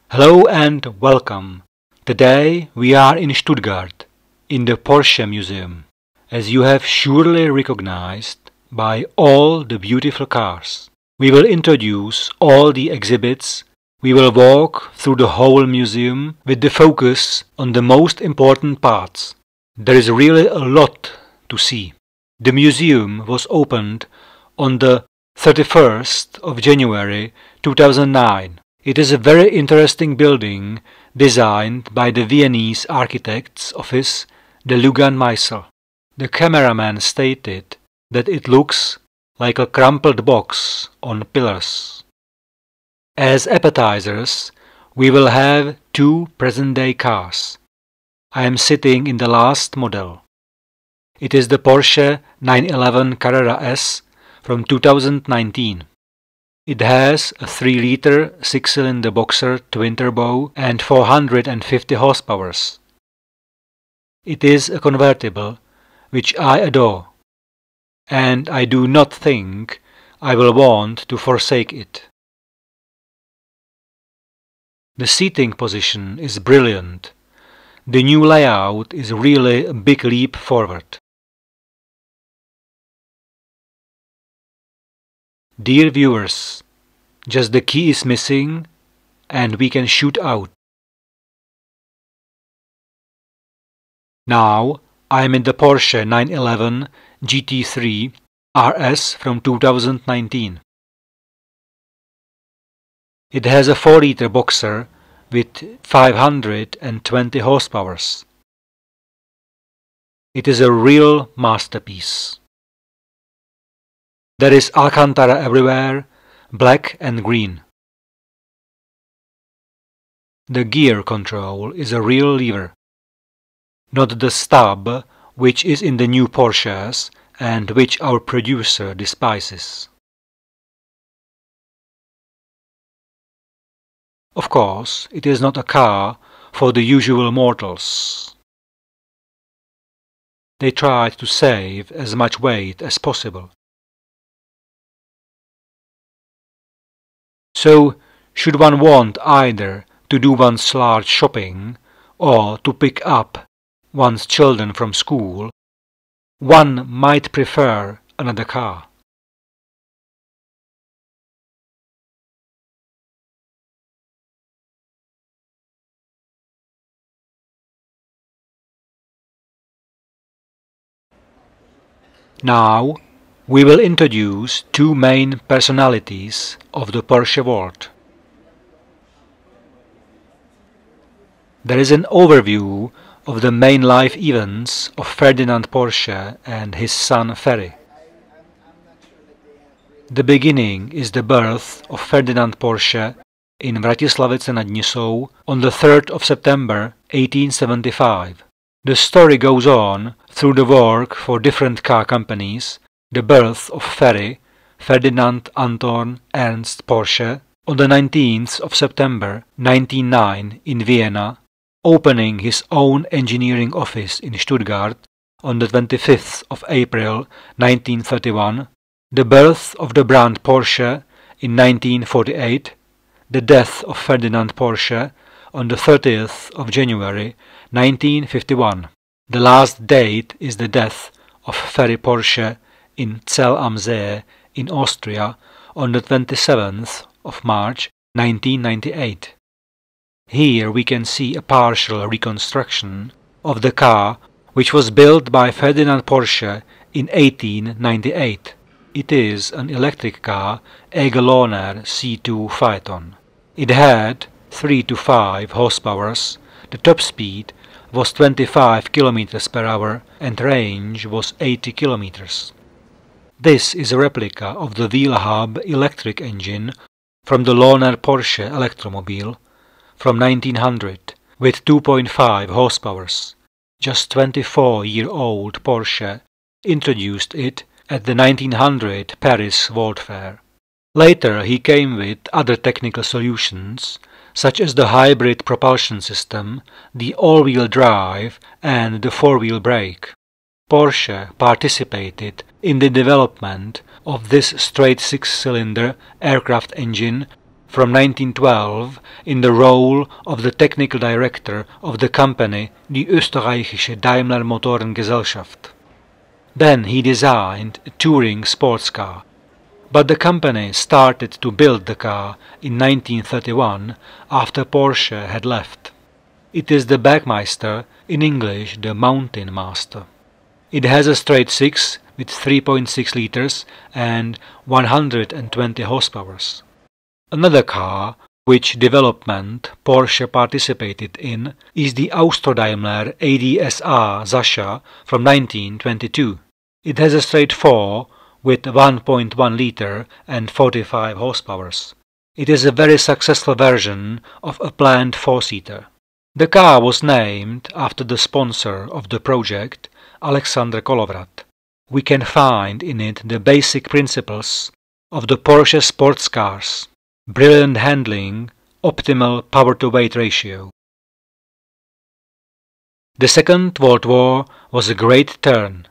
Hello and welcome. Today we are in Stuttgart, in the Porsche Museum, as you have surely recognized by all the beautiful cars. We will introduce all the exhibits. We will walk through the whole museum with the focus on the most important parts. There is really a lot to see. The museum was opened on the 31st of January 2009. It is a very interesting building designed by the Viennese architect's office, de Lugan Meisel. The cameraman stated that it looks like a crumpled box on pillars. As appetizers, we will have two present-day cars. I am sitting in the last model. It is the Porsche 911 Carrera S from 2019. It has a 3-liter 6-cylinder boxer twin-turbo and 450 horsepower. It is a convertible, which I adore, and I do not think I will want to forsake it. The seating position is brilliant. The new layout is really a big leap forward. Dear viewers, just the key is missing and we can shoot out. Now I am in the Porsche 911 GT3 RS from 2019. It has a 4-liter boxer with 520 horsepower. It is a real masterpiece. There is Alcantara everywhere, black and green. The gear control is a real lever, not the stub which is in the new Porsches and which our producer despises. Of course, it is not a car for the usual mortals. They tried to save as much weight as possible. So, should one want either to do one's large shopping or to pick up one's children from school, one might prefer another car. Now, we will introduce two main personalities of the Porsche world. There is an overview of the main life events of Ferdinand Porsche and his son Ferry. The beginning is the birth of Ferdinand Porsche in Vratislavice nad Nisou on the 3rd of September 1875. The story goes on through the work for different car companies, the birth of Ferry, Ferdinand Anton Ernst Porsche, on the 19th of September 1909 in Vienna, opening his own engineering office in Stuttgart on the 25th of April 1931, the birth of the brand Porsche in 1948, the death of Ferdinand Porsche on the 30th of January 1951. The last date is the death of Ferry Porsche in Zell am See in Austria on the 27th of March 1998. Here we can see a partial reconstruction of the car which was built by Ferdinand Porsche in 1898. It is an electric car, Egeloner C2 Phaeton. It had 3 to 5 horsepower, the top speed was 25 km per hour and range was 80 km. This is a replica of the wheel hub electric engine from the Lohner Porsche Elektromobile from 1900 with 2.5 horsepower. Just 24-year-old Porsche introduced it at the 1900 Paris World Fair. Later he came with other technical solutions such as the hybrid propulsion system, the all-wheel drive and the four-wheel brake. Porsche participated in the development of this straight six-cylinder aircraft engine from 1912 in the role of the technical director of the company Die Österreichische Daimler Motorengesellschaft. Then he designed a touring sports car, but the company started to build the car in 1931 after Porsche had left. It is the Bergmeister, in English the Mountain Master. It has a straight six with 3.6 liters and 120 horsepower. Another car which development Porsche participated in is the Austro-Daimler ADSR Sascha from 1922. It has a straight 4 with 1.1 liter and 45 horsepower. It is a very successful version of a planned four-seater. The car was named after the sponsor of the project, Alexander Kolovrat. We can find in it the basic principles of the Porsche sports cars: brilliant handling, optimal power-to-weight ratio. The Second World War was a great turn.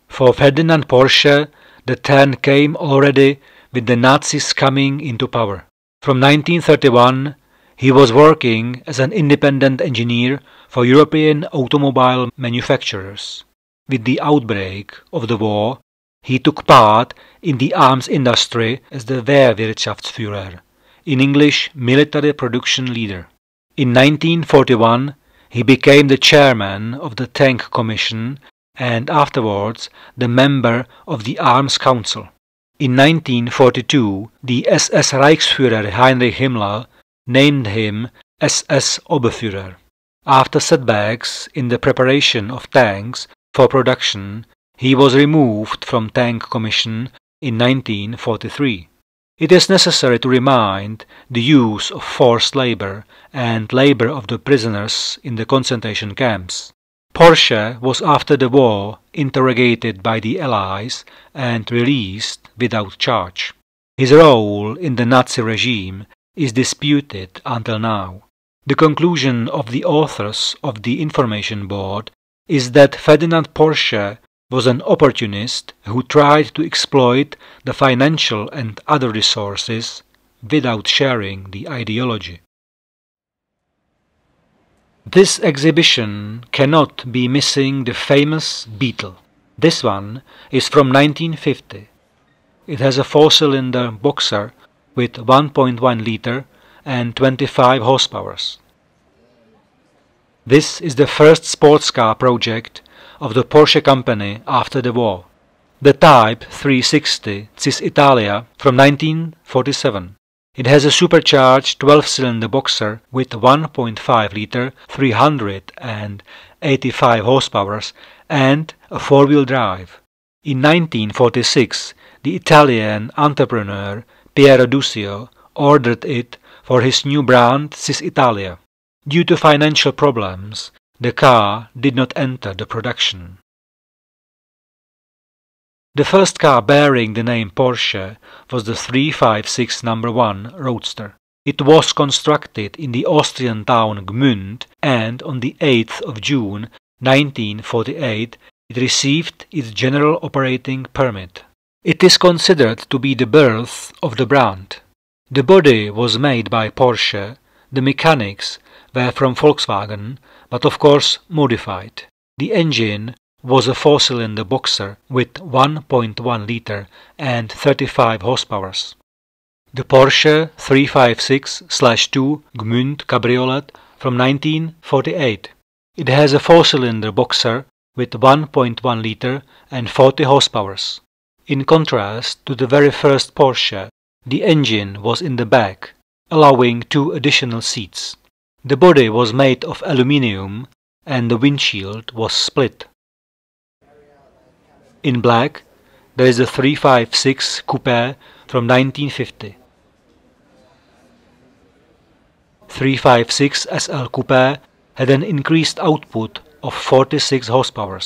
For Ferdinand Porsche, the turn came already with the Nazis coming into power. From 1931, he was working as an independent engineer for European automobile manufacturers. With the outbreak of the war, he took part in the arms industry as the Wehrwirtschaftsführer, in English military production leader. In 1941, he became the chairman of the Tank Commission and afterwards the member of the Arms Council. In 1942, the SS Reichsführer Heinrich Himmler named him SS Oberführer. After setbacks in the preparation of tanks for production, he was removed from Tank Commission in 1943. It is necessary to remind the use of forced labor and labor of the prisoners in the concentration camps. Porsche was after the war interrogated by the Allies and released without charge. His role in the Nazi regime is disputed until now. The conclusion of the authors of the Information Board is that Ferdinand Porsche was an opportunist who tried to exploit the financial and other resources without sharing the ideology. This exhibition cannot be missing the famous Beetle. This one is from 1950. It has a four-cylinder boxer with 1.1 liter and 25 horsepower. This is the first sports car project of the Porsche company after the war. The Type 360 Cis Italia from 1947. It has a supercharged 12-cylinder boxer with 1.5 liter, 385 horsepower and a four-wheel drive. In 1946, the Italian entrepreneur Piero Duccio ordered it for his new brand Cis Italia. Due to financial problems, the car did not enter the production. The first car bearing the name Porsche was the 356 No. 1 Roadster. It was constructed in the Austrian town Gmünd, and on the 8th of June 1948 it received its general operating permit. It is considered to be the birth of the brand. The body was made by Porsche, the mechanics were from Volkswagen, but of course modified. The engine was a four-cylinder boxer with 1.1 liter and 35 horsepower. The Porsche 356/2 Gmünd Cabriolet from 1948. It has a four-cylinder boxer with 1.1 liter and 40 horsepower. In contrast to the very first Porsche, the engine was in the back, allowing two additional seats. The body was made of aluminium and the windshield was split. In black, there is a 356 Coupe from 1950. 356 SL Coupe had an increased output of 46 horsepower.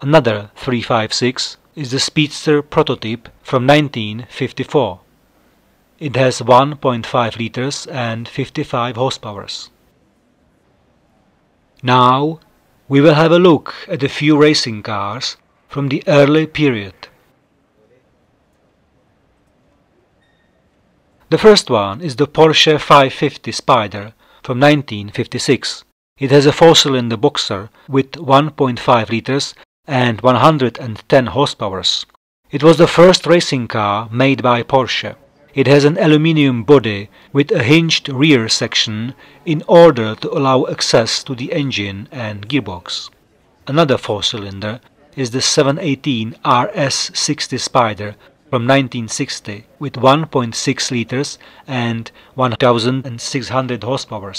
Another 356 is the Speedster prototype from 1954. It has 1.5 liters and 55 horsepower. Now we will have a look at a few racing cars from the early period. The first one is the Porsche 550 Spider from 1956. It has a 4-cylinder boxer with 1.5 liters and 110 horsepower. It was the first racing car made by Porsche. It has an aluminium body with a hinged rear section in order to allow access to the engine and gearbox. Another 4-cylinder is the 718 RS60 Spider from 1960 with 1.6 liters and 1600 horsepower.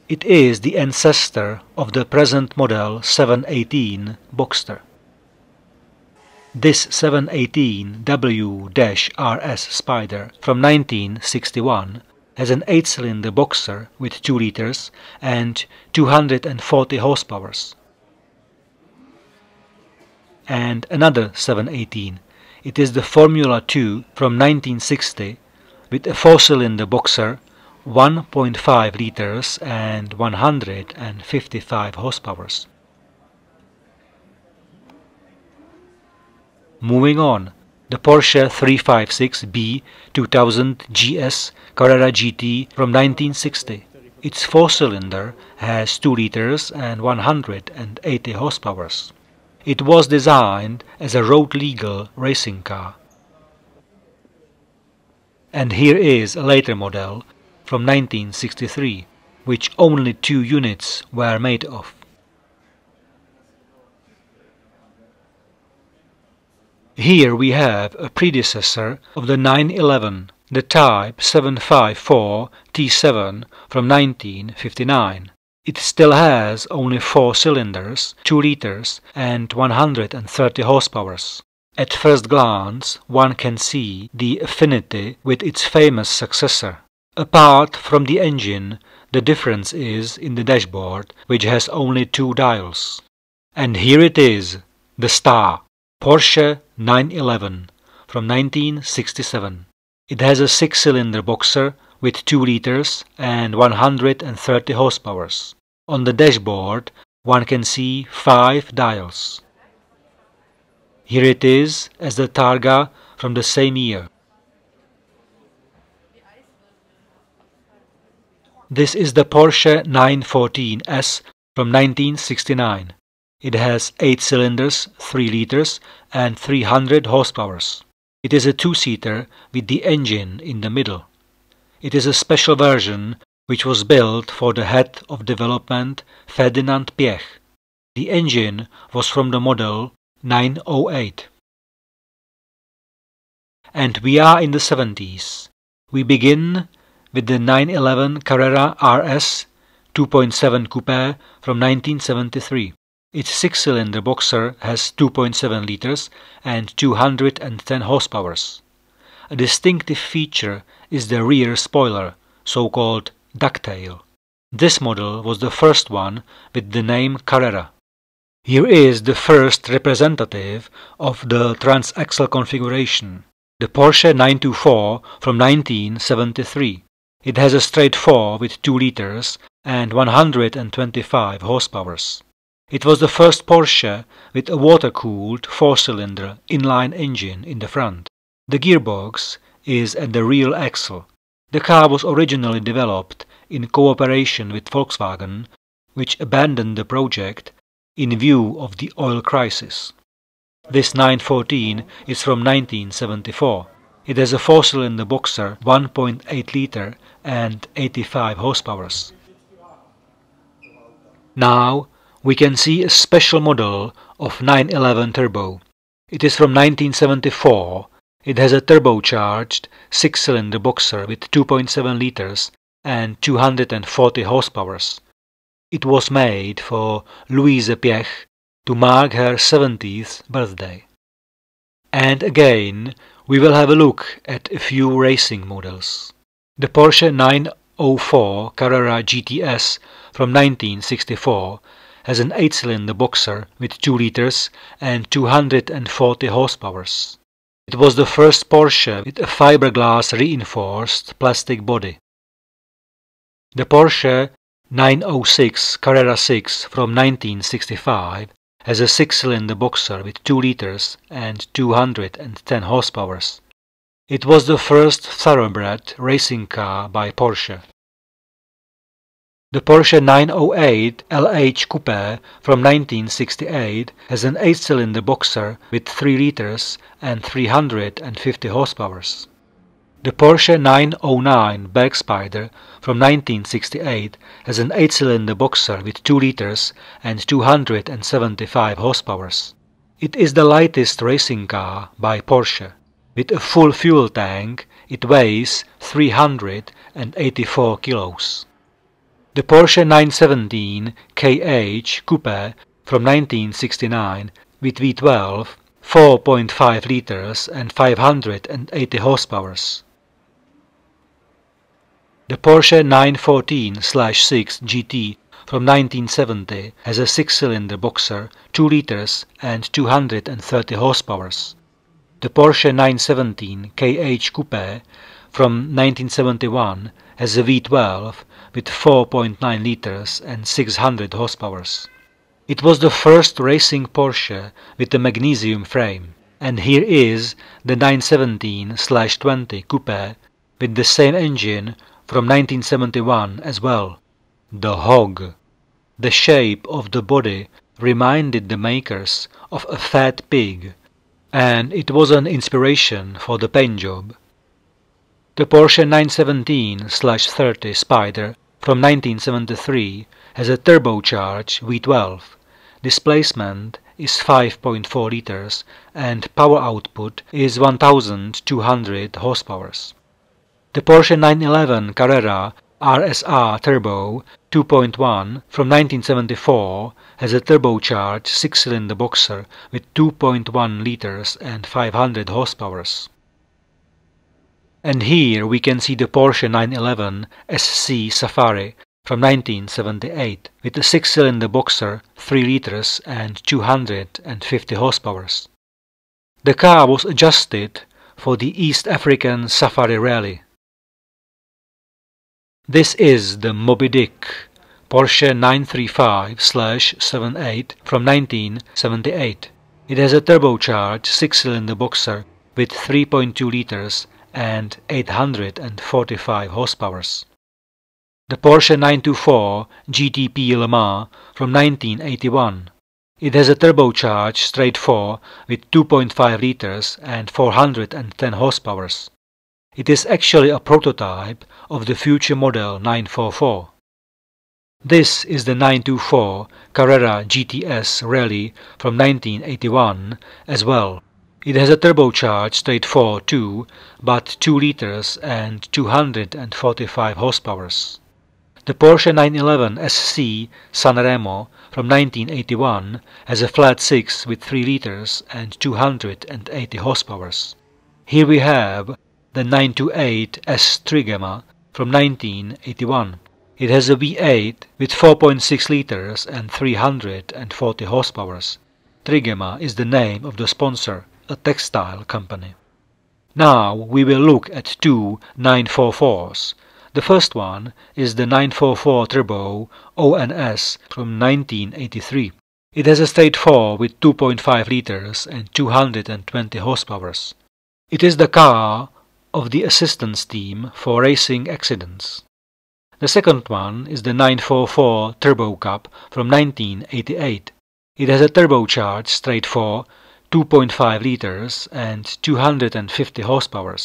It is the ancestor of the present model 718 Boxster. This 718 W-RS Spider from 1961 has an 8-cylinder boxer with 2 liters and 240 horsepower. And another 718. It is the Formula 2 from 1960 with a 4-cylinder boxer, 1.5 liters and 155 horsepower. Moving on, the Porsche 356B 2000 GS Carrera GT from 1960. Its 4-cylinder has 2 liters and 180 horsepower. It was designed as a road-legal racing car. And here is a later model from 1963, which only 2 units were made of. Here we have a predecessor of the 911, the Type 754 T7 from 1959. It still has only 4 cylinders, 2 liters and 130 horsepower. At first glance, one can see the affinity with its famous successor. Apart from the engine, the difference is in the dashboard, which has only 2 dials. And here it is, the star, Porsche 911 from 1967. It has a 6-cylinder boxer with 2 liters and 130 horsepower. On the dashboard, one can see 5 dials. Here it is as the Targa from the same year. This is the Porsche 914S from 1969. It has 8 cylinders, 3 liters and 300 horsepower. It is a 2-seater with the engine in the middle. It is a special version which was built for the head of development Ferdinand Piëch. The engine was from the model 908. And we are in the 70s. We begin with the 911 Carrera RS 2.7 Coupe from 1973. Its 6-cylinder boxer has 2.7 liters and 210 horsepower. A distinctive feature is the rear spoiler, so-called ducktail. This model was the first one with the name Carrera. Here is the first representative of the transaxle configuration, the Porsche 924 from 1973. It has a straight 4 with 2 liters and 125 horsepower. It was the first Porsche with a water-cooled 4-cylinder inline engine in the front. The gearbox is at the rear axle. The car was originally developed in cooperation with Volkswagen, which abandoned the project in view of the oil crisis. This 914 is from 1974. It has a 4-cylinder boxer, 1.8 liter and 85 horsepower. Now we can see a special model of 911 Turbo. It is from 1974. It has a turbocharged 6-cylinder boxer with 2.7 liters and 240 horsepower. It was made for Louise Piëch to mark her 70th birthday. And again, we will have a look at a few racing models. The Porsche 904 Carrera GTS from 1964 has an 8-cylinder boxer with 2 liters and 240 horsepower. It was the first Porsche with a fiberglass reinforced plastic body. The Porsche 906 Carrera 6 from 1965 has a 6-cylinder boxer with 2 liters and 210 horsepower. It was the first thoroughbred racing car by Porsche. The Porsche 908 LH Coupe from 1968 has an 8-cylinder boxer with 3 liters and 350 horsepower. The Porsche 909 Bergspider from 1968 has an 8-cylinder boxer with 2 liters and 275 horsepower. It is the lightest racing car by Porsche. With a full fuel tank, it weighs 384 kilos. The Porsche 917 KH Coupe from 1969 with V12, 4.5 liters and 580 horsepower. The Porsche 914/6 GT from 1970 has a 6-cylinder boxer, 2 liters and 230 horsepower. The Porsche 917 KH Coupe from 1971 has a V12 with 4.9 liters and 600 horsepower. It was the first racing Porsche with a magnesium frame, and here is the 917/20 Coupe with the same engine from 1971 as well, the Hog. The shape of the body reminded the makers of a fat pig, and it was an inspiration for the paint job. The Porsche 917/30 Spider from 1973 has a turbocharged V12. Displacement is 5.4 liters and power output is 1200 horsepower. The Porsche 911 Carrera RSR Turbo 2.1 from 1974 has a turbocharged 6-cylinder boxer with 2.1 liters and 500 horsepower. And here we can see the Porsche 911 SC Safari from 1978 with a 6-cylinder boxer, 3 liters and 250 horsepower. The car was adjusted for the East African Safari Rally. This is the Moby Dick Porsche 935/78 from 1978. It has a turbocharged 6-cylinder boxer with 3.2 liters and 845 horsepower. The Porsche 924 GTP Le Mans from 1981. It has a turbocharged straight 4 with 2.5 liters and 410 horsepower. It is actually a prototype of the future model 944. This is the 924 Carrera GTS Rally from 1981 as well. It has a turbocharged straight 4 too, but 2 liters and 245 horsepower. The Porsche 911 SC Sanremo from 1981 has a flat 6 with 3 liters and 280 horsepower. Here we have the 928 S Trigema from 1981. It has a V8 with 4.6 liters and 340 horsepower. Trigema is the name of the sponsor, a textile company. Now we will look at two 944s. The first one is the 944 Turbo ONS from 1983. It has a straight 4 with 2.5 liters and 220 horsepower. It is the car of the assistance team for racing accidents. The second one is the 944 Turbo Cup from 1988. It has a turbocharged straight 4, 2.5 liters and 250 horsepower.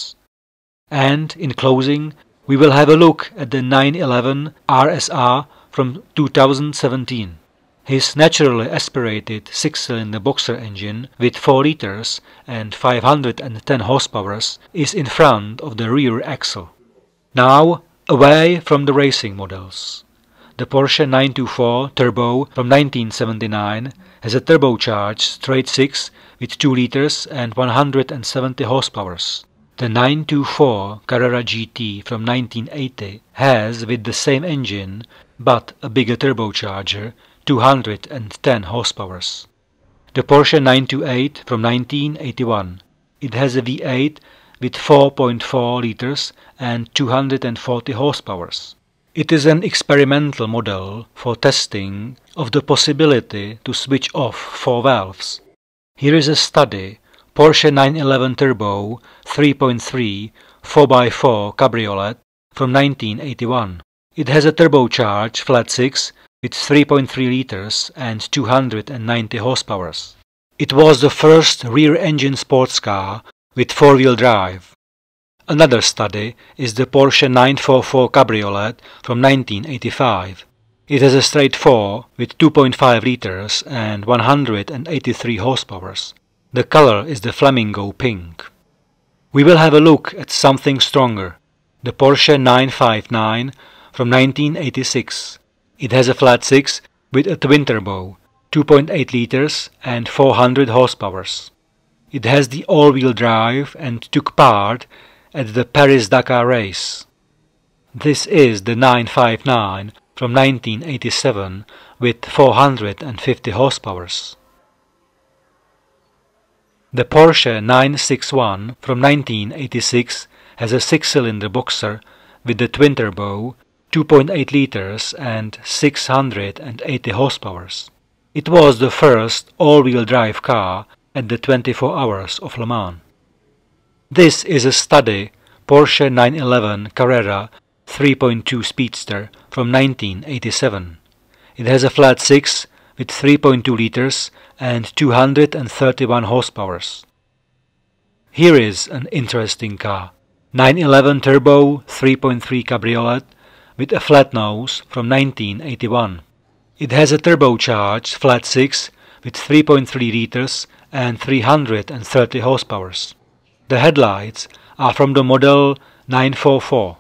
And in closing, we will have a look at the 911 RSR from 2017. His naturally aspirated 6-cylinder boxer engine with 4 liters and 510 horsepower is in front of the rear axle. Now, away from the racing models. The Porsche 924 Turbo from 1979 has a turbocharged straight 6 with 2 liters and 170 horsepower. The 924 Carrera GT from 1980 has, with the same engine, but a bigger turbocharger, 210 horsepower. The Porsche 928 from 1981. It has a V8 with 4.4 liters and 240 horsepower. It is an experimental model for testing of the possibility to switch off 4 valves. Here is a study, Porsche 911 Turbo 3.3 4x4 Cabriolet from 1981. It has a turbocharged flat 6 with 3.3 liters and 290 horsepower. It was the first rear-engine sports car with 4-wheel drive. Another study is the Porsche 944 Cabriolet from 1985. It has a straight 4 with 2.5 liters and 183 horsepower. The color is the flamingo pink. We will have a look at something stronger, the Porsche 959 from 1986. It has a flat 6 with a twin turbo, 2.8 liters and 400 horsepower. It has the all-wheel drive and took part at the Paris-Dakar race. This is the 959 from 1987 with 450 horsepower. The Porsche 961 from 1986 has a 6-cylinder boxer with the twin turbo, 2.8 liters and 680 horsepower. It was the first all-wheel drive car at the 24 Hours of Le Mans. This is a study, Porsche 911 Carrera 3.2 Speedster from 1987. It has a flat 6 with 3.2 liters and 231 horsepower. Here is an interesting car, 911 Turbo 3.3 Cabriolet with a flat nose from 1981. It has a turbocharged flat 6 with 3.3 liters and 330 horsepower. The headlights are from the model 944.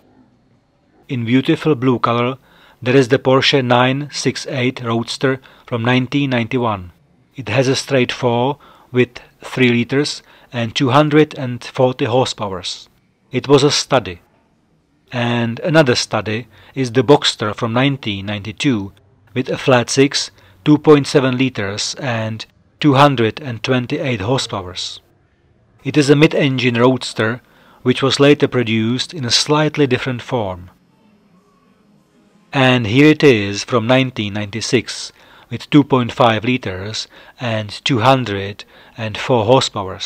In beautiful blue color, there is the Porsche 968 Roadster from 1991. It has a straight 4 with 3 liters and 240 horsepower. It was a study. And another study is the Boxster from 1992 with a flat 6, 2.7 liters and 228 horsepower. It is a mid-engine roadster which was later produced in a slightly different form. And here it is from 1996 with 2.5 liters and 204 horsepower.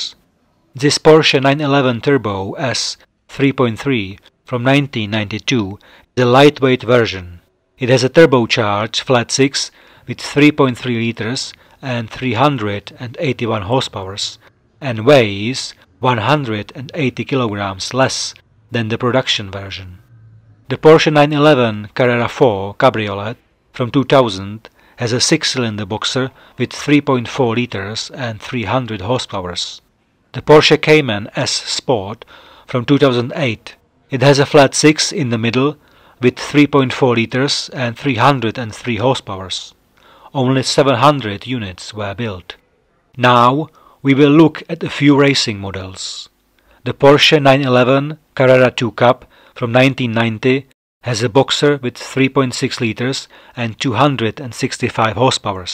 This Porsche 911 Turbo S 3.3 from 1992 is a lightweight version. It has a turbocharged flat 6 with 3.3 liters and 381 horsepower and weighs 180 kilograms less than the production version. The Porsche 911 Carrera 4 Cabriolet from 2000 has a 6-cylinder boxer with 3.4 liters and 300 horsepower. The Porsche Cayman S Sport from 2008. It has a flat 6 in the middle with 3.4 liters and 303 horsepower. Only 700 units were built. Now we will look at a few racing models. The Porsche 911 Carrera 2 Cup from 1990 has a boxer with 3.6 liters and 265 horsepower.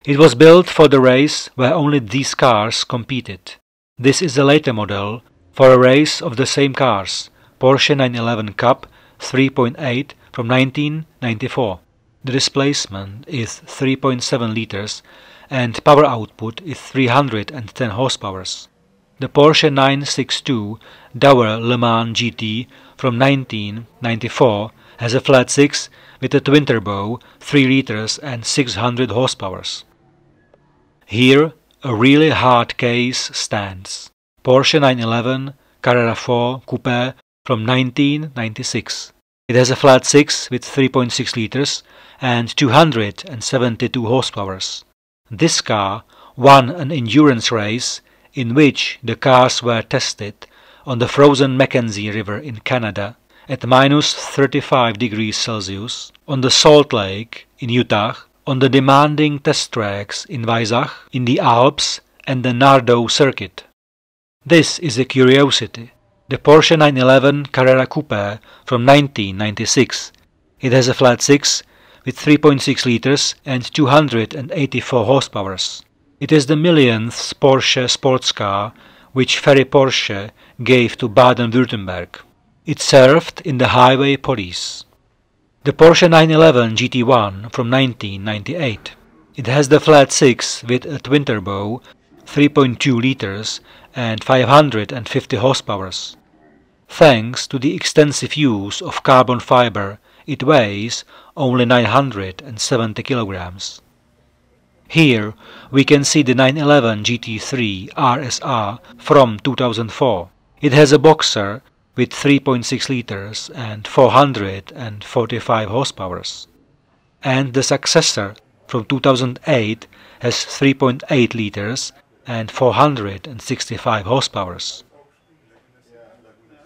It was built for the race where only these cars competed. This is a later model for a race of the same cars, Porsche 911 Cup 3.8 from 1994. The displacement is 3.7 liters and power output is 310 horsepower. The Porsche 962 Dauer Le Mans GT from 1994 has a flat 6 with a twin turbo, 3 liters and 600 horsepower. Here a really hard case stands. Porsche 911 Carrera 4 Coupe from 1996. It has a flat 6 with 3.6 liters and 272 horsepower. This car won an endurance race in which the cars were tested on the frozen Mackenzie River in Canada at minus 35 degrees Celsius, on the Salt Lake in Utah, on the demanding test tracks in Weissach, in the Alps and the Nardo circuit. This is a curiosity. The Porsche 911 Carrera Coupe from 1996. It has a flat 6 with 3.6 liters and 284 horsepower. It is the millionth Porsche sports car which Ferry Porsche gave to Baden-Württemberg. It served in the highway police. The Porsche 911 GT1 from 1998. It has the flat 6 with a twin-turbo, 3.2 liters and 550 horsepower. Thanks to the extensive use of carbon fiber, it weighs only 970 kilograms. Here we can see the 911 GT3 RSR from 2004. It has a boxer with 3.6 liters and 445 horsepower. And the successor from 2008 has 3.8 liters and 465 horsepower.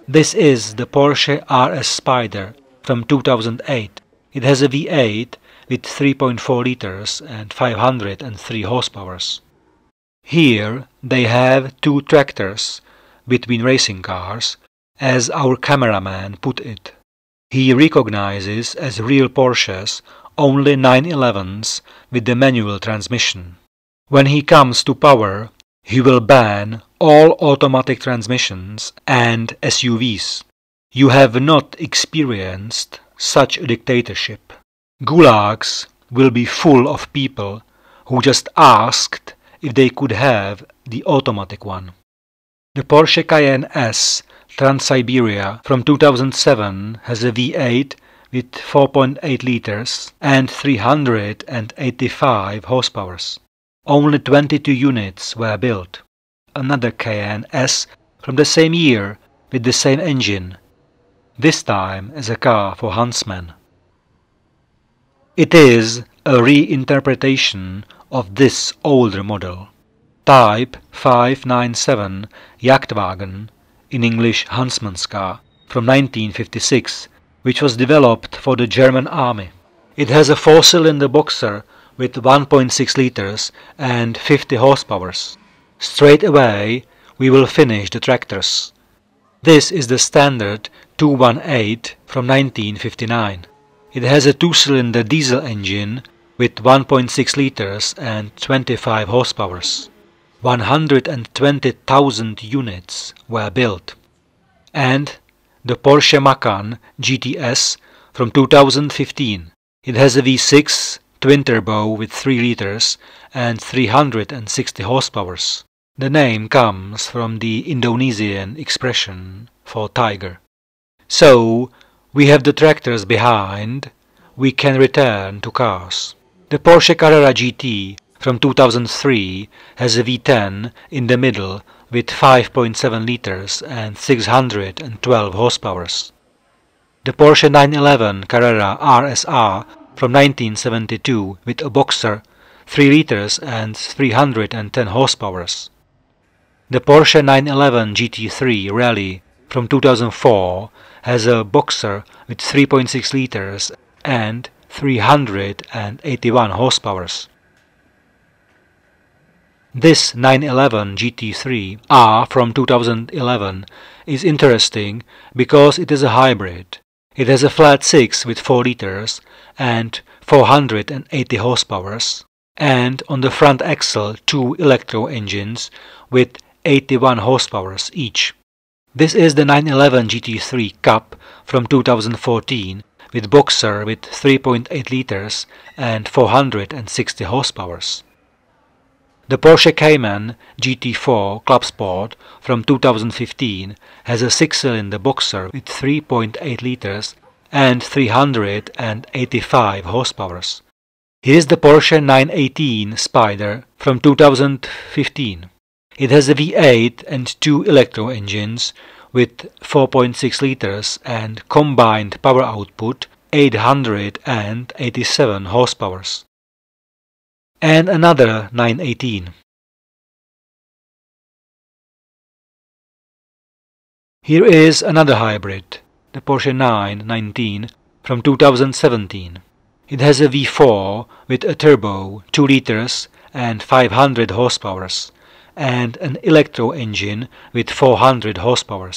This is the Porsche RS Spider from 2008. It has a V8 with 3.4 liters and 503 horsepower. Here they have two tractors between racing cars, as our cameraman put it. He recognizes as real Porsches only 911s with the manual transmission. When he comes to power, he will ban all automatic transmissions and SUVs. You have not experienced such a dictatorship. Gulags will be full of people who just asked if they could have the automatic one. The Porsche Cayenne S Trans-Siberia from 2007 has a V8 with 4.8 liters and 385 horsepower. Only 22 units were built. Another Cayenne S from the same year with the same engine, this time as a car for huntsmen. It is a reinterpretation of this older model, Type 597 Jagdwagen, in English huntsman's car, from 1956, which was developed for the German army. It has a 4-cylinder boxer with 1.6 liters and 50 horsepower. Straight away we will finish the tractors. This is the standard 218 from 1959. It has a 2-cylinder diesel engine with 1.6 liters and 25 horsepower. 120,000 units were built. And the Porsche Macan GTS from 2015. It has a V6 twin-turbo with 3 liters and 360 horsepower. The name comes from the Indonesian expression for tiger. So, we have the tractors behind, we can return to cars. The Porsche Carrera GT from 2003 has a V10 in the middle with 5.7 liters and 612 horsepower. The Porsche 911 Carrera RSR from 1972 with a boxer, 3 liters and 310 horsepower. The Porsche 911 GT3 Rally from 2004 has a boxer with 3.6 liters and 381 horsepower. This 911 GT3 R from 2011 is interesting because it is a hybrid. It has a flat 6 with 4 liters and 480 horsepower, and on the front axle 2 electro engines with 81 horsepower each. This is the 911 GT3 Cup from 2014 with boxer with 3.8 liters and 460 horsepower. The Porsche Cayman GT4 Club Sport from 2015 has a 6-cylinder boxer with 3.8 liters and 385 horsepower. Here is the Porsche 918 Spider from 2015. It has a V8 and 2 electro engines with 4.6 liters and combined power output 887 horsepower. And another 918. Here is another hybrid, the Porsche 919 from 2017. It has a V4 with a turbo, 2 liters and 500 horsepower, and an electro engine with 400 horsepower.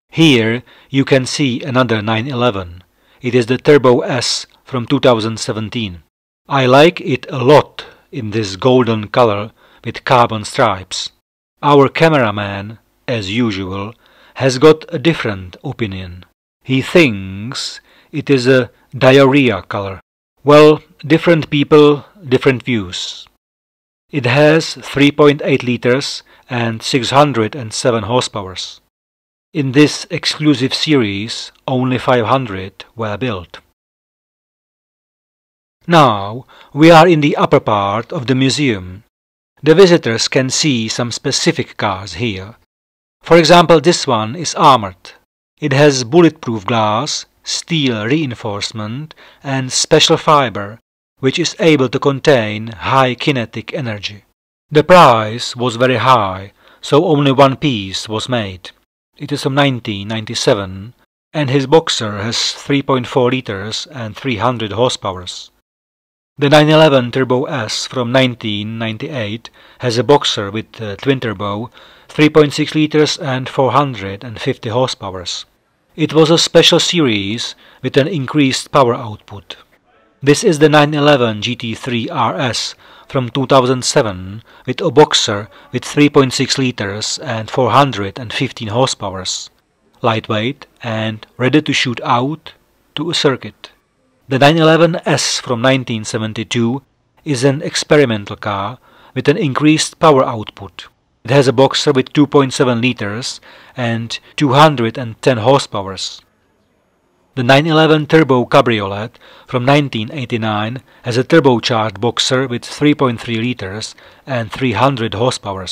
Here you can see another 911. It is the Turbo S from 2017. I like it a lot in this golden color with carbon stripes. Our cameraman, as usual, has got a different opinion. He thinks it is a diarrhea color. Well, different people, different views. It has 3.8 liters and 607 horsepower. In this exclusive series, only 500 were built. Now we are in the upper part of the museum. The visitors can see some specific cars here. For example, this one is armored. It has bulletproof glass, steel reinforcement and special fiber, which is able to contain high kinetic energy. The price was very high, so only one piece was made. It is from 1997, and his Boxer has 3.4 liters and 300 horsepower. The 911 Turbo S from 1998 has a Boxer with twin turbo, 3.6 liters and 450 horsepower. It was a special series with an increased power output. This is the 911 GT3 RS from 2007 with a Boxer with 3.6 liters and 415 horsepower, lightweight and ready to shoot out to a circuit. The 911 S from 1972 is an experimental car with an increased power output. It has a Boxer with 2.7 liters and 210 horsepower. The 911 Turbo Cabriolet from 1989 has a turbocharged Boxer with 3.3 liters and 300 horsepower.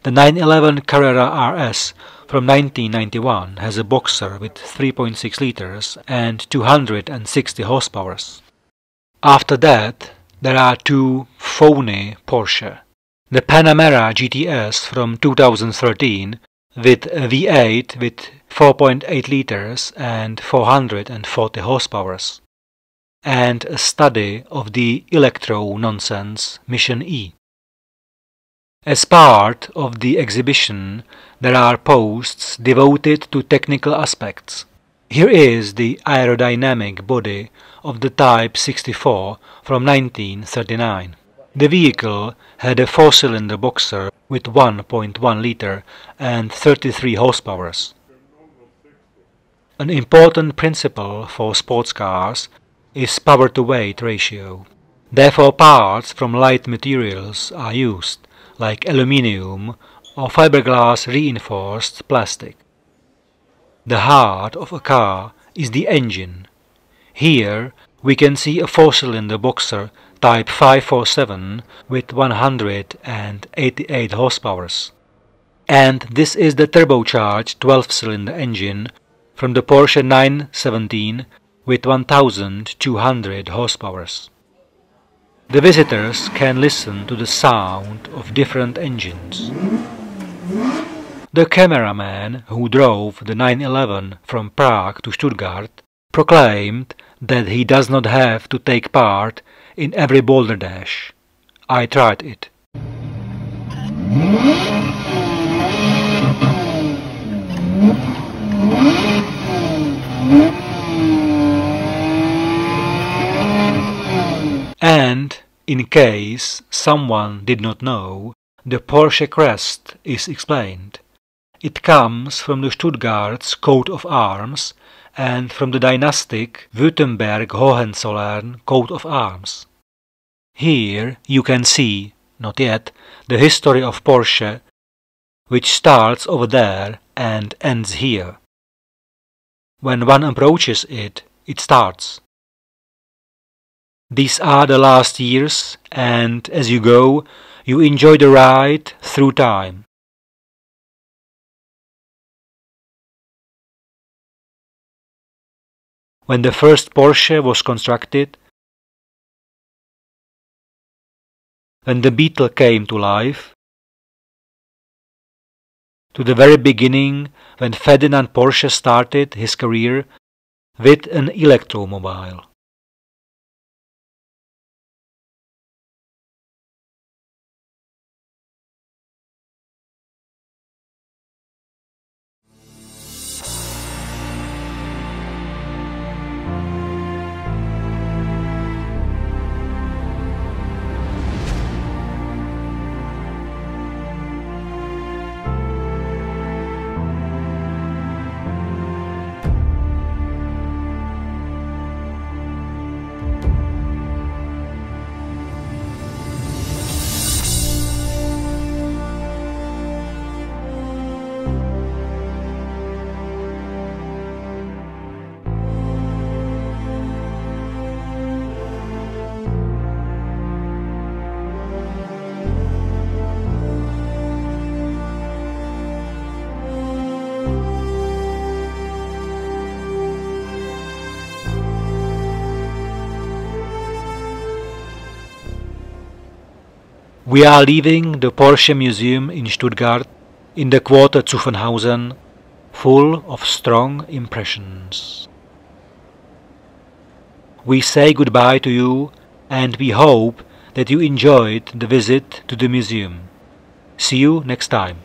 The 911 Carrera RS from 1991 has a Boxer with 3.6 liters and 260 horsepower. After that, there are two phony Porsche. The Panamera GTS from 2013 with a V8 with 4.8 liters and 440 horsepower, and a study of the electro-nonsense Mission E. As part of the exhibition, there are posts devoted to technical aspects. Here is the aerodynamic body of the Type 64 from 1939. The vehicle had a 4-cylinder Boxer with 1.1 liter and 33 horsepower. An important principle for sports cars is power-to-weight ratio. Therefore, parts from light materials are used, like aluminium or fiberglass reinforced plastic. The heart of a car is the engine. Here we can see a 4-cylinder Boxer Type 547 with 188 horsepower. And this is the turbocharged 12-cylinder engine from the Porsche 917 with 1200 horsepower. The visitors can listen to the sound of different engines. The cameraman who drove the 911 from Prague to Stuttgart proclaimed that he does not have to take part in every boulder dash. I tried it. And, in case someone did not know, the Porsche crest is explained. It comes from the Stuttgart's coat of arms and from the dynastic Württemberg-Hohenzollern coat of arms. Here you can see, not yet, the history of Porsche, which starts over there and ends here. When one approaches it, it starts. These are the last years, and as you go, you enjoy the ride through time. When the first Porsche was constructed, when the Beetle came to life, to the very beginning when Ferdinand Porsche started his career with an electromobile. We are leaving the Porsche Museum in Stuttgart in the quarter Zuffenhausen, full of strong impressions. We say goodbye to you and we hope that you enjoyed the visit to the museum. See you next time.